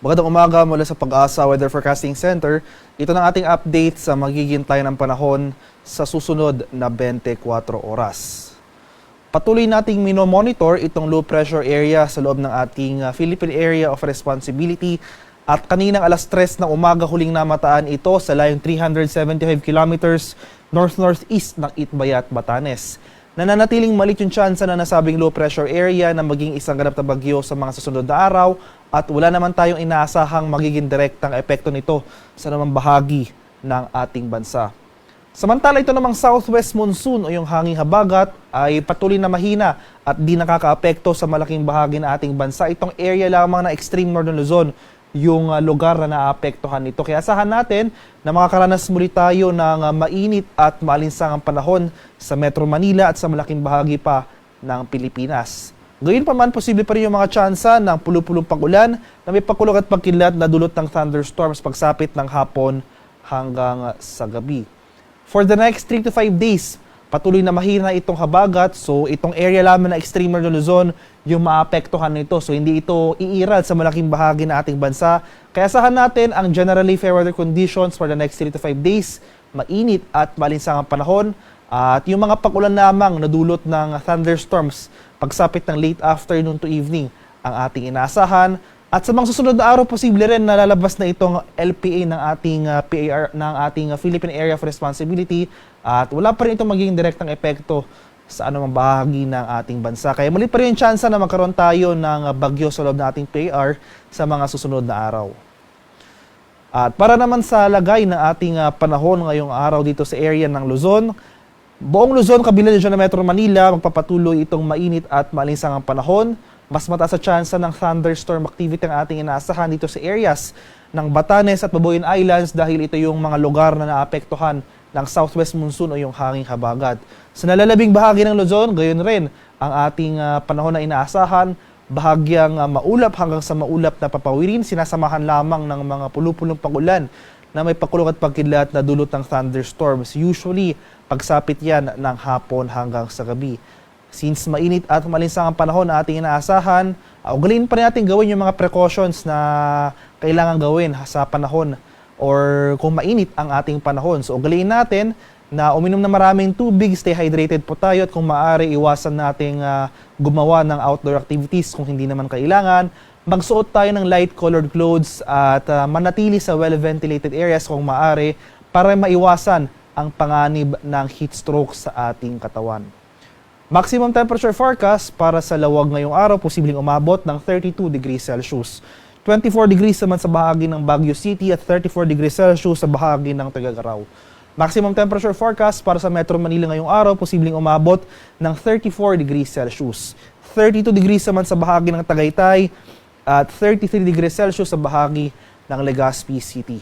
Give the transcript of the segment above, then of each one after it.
Magandang umaga mula sa Pag-asa Weather Forecasting Center. Ito na ating update sa magiging tayo ng panahon sa susunod na 24 oras. Patuloy nating minomonitor itong low pressure area sa loob ng ating Philippine Area of Responsibility at kaninang alas 3 ng umaga huling namataan ito sa layong 375 kilometers north-northeast ng Itbayat, Batanes. Nananatiling maliit yung tsansa na nasabing low pressure area na maging isang ganap na bagyo sa mga susunod na araw at wala naman tayong inaasahang magiging direktang epekto nito sa namang bahagi ng ating bansa. Samantala ito namang southwest monsoon o yung hanging habagat ay patuloy na mahina at di nakakaapekto sa malaking bahagi ng ating bansa. Itong area lamang na extreme northern Luzon yung lugar na naapektuhan nito. Kaya asahan natin na makakaranas muli tayo ng mainit at maalinsangang panahon sa Metro Manila at sa malaking bahagi pa ng Pilipinas. Gayun pa man, posible pa rin yung mga tsansa ng pulu-pulong pag-ulan na may pakulog at pagkidlat na dulot ng thunderstorms pagsapit ng hapon hanggang sa gabi. For the next 3 to 5 days, patuloy na mahina itong habagat, so itong area lamang na extreme northern Luzon yung maapektuhan nito. So hindi ito iiral sa malaking bahagi ng ating bansa. Kaya asahan natin ang generally fair weather conditions for the next 3 to 5 days, mainit at malinsangang panahon, at yung mga pag-ulan lamang na dulot ng thunderstorms pagsapit ng late afternoon to evening ang ating inaasahan. At sa mga susunod na araw, posible rin na lalabas na itong LPA ng ating PAR, ng ating Philippine Area of Responsibility, at wala pa rin itong magiging direktang epekto sa anumang bahagi ng ating bansa. Kaya muli pa rin yung tsansa na magkaroon tayo ng bagyo sa loob ng ating PAR sa mga susunod na araw. At para naman sa lagay ng ating panahon ngayong araw dito sa area ng Luzon, buong Luzon, kabilang dyan na Metro Manila, magpapatuloy itong mainit at maalinsangang panahon. Mas mataas sa tsansa ng thunderstorm activity ang ating inaasahan dito sa areas ng Batanes at Babuyan Islands dahil ito yung mga lugar na naapektuhan ng southwest monsoon o yung hanging habagat. Sa nalalabing bahagi ng Luzon, gayon rin ang ating panahon na inaasahan, bahagyang maulap hanggang sa maulap na papawirin, sinasamahan lamang ng mga pulu-pulong pag-ulan na may pakulog at pagkidlat na dulot ng thunderstorms. Usually, pagsapit yan ng hapon hanggang sa gabi. Since mainit at malinsangang panahon na ating inaasahan, ugaliin pa rin natin gawin yung mga precautions na kailangan gawin sa panahon or kung mainit ang ating panahon. So ugaliin natin na uminom na maraming tubig, stay hydrated po tayo, at kung maaari iwasan nating gumawa ng outdoor activities kung hindi naman kailangan. Magsuot tayo ng light colored clothes at manatili sa well-ventilated areas kung maaari para maiwasan ang panganib ng heat stroke sa ating katawan. Maximum temperature forecast para sa Lawag ngayong araw, posibleng umabot ng 32 degrees Celsius. 24 degrees naman sa bahagi ng Baguio City at 34 degrees Celsius sa bahagi ng Tuguegarao. Maximum temperature forecast para sa Metro Manila ngayong araw, posibleng umabot ng 34 degrees Celsius. 32 degrees naman sa bahagi ng Tagaytay at 33 degrees Celsius sa bahagi ng Legazpi City.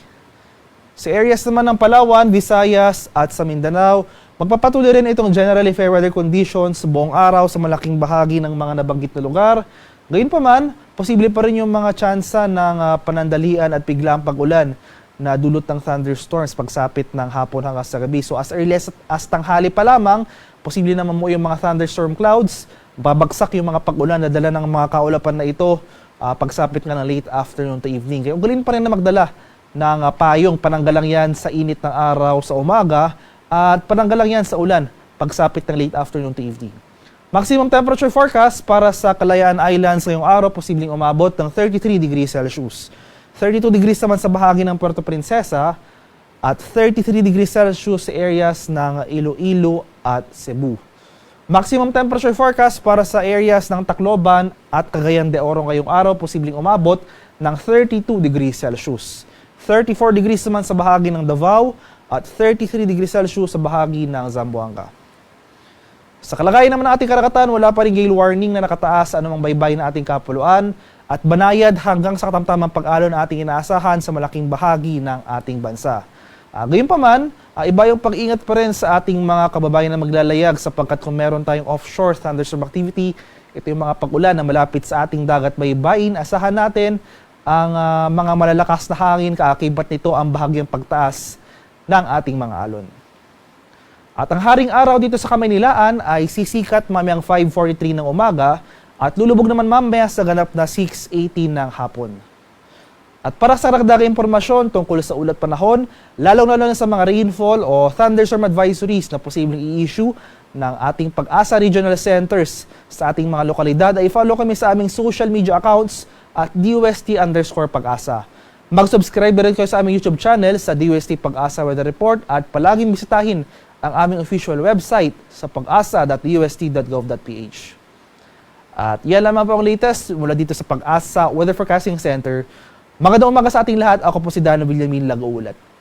Sa areas naman ng Palawan, Visayas at sa Mindanao, magpapatuloy rin itong generally fair weather conditions buong araw sa malaking bahagi ng mga nabanggit na lugar. Gayunpaman, posible pa rin yung mga tsansa ng panandalian at biglaang pag-ulan na dulot ng thunderstorms pagsapit ng hapon hanggang sa gabi. So as early as tanghali pa lamang, posible naman mo yung mga thunderstorm clouds, babagsak yung mga pag-ulan na dala ng mga kaulapan na ito pagsapit nga ng late afternoon to evening. Kaya ugaliin pa rin na magdala ng payong, pananggalang yan sa init ng araw sa umaga at pananggalang yan sa ulan pagsapit ng late afternoon to evening. Maximum temperature forecast para sa Kalayaan Islands ngayong araw, posibleng umabot ng 33 degrees Celsius. 32 degrees naman sa bahagi ng Puerto Princesa at 33 degrees Celsius sa areas ng Iloilo at Cebu. Maximum temperature forecast para sa areas ng Tacloban at Cagayan de Oro ngayong araw, posibleng umabot ng 32 degrees Celsius. 34 degrees naman sa bahagi ng Davao at 33 degrees Celsius sa bahagi ng Zamboanga. Sa kalagayan naman ng ating karagatan, wala pa rin gale warning na nakataas sa anumang baybay na ating kapuluan at banayad hanggang sa katamtamang pag-alon na ating inaasahan sa malaking bahagi ng ating bansa. Gayunpaman, iba yung pag-ingat pa rin sa ating mga kababayan na maglalayag sapagkat kung meron tayong offshore thunderstorm activity, ito yung mga pag-ulan na malapit sa ating dagat baybayin, asahan natin ang mga malalakas na hangin, kaakibat nito ang bahagyang pagtaas ng ating mga alon. At ang haring araw dito sa Kamaynilaan ay sisikat mamayang 5:43 ng umaga at lulubog naman mamaya sa ganap na 6:18 ng hapon. At para sa karagdagang impormasyon tungkol sa ulat panahon, lalong-lalo na sa mga rainfall o thunderstorm advisories na posibleng i-issue ng ating Pag-asa Regional Centers sa ating mga lokalidad, ay follow kami sa aming social media accounts at DUST_Pag-asa. Mag-subscribe rin kayo sa aming YouTube channel sa DUST Pag-asa Weather Report at palaging bisitahin ang aming official website sa pag-asa.dust.gov.ph. At yan lamang po ang latest mula dito sa Pag-asa Weather Forecasting Center. Magandang umaga sa ating lahat. Ako po si Dano Villamin, Lagoulat.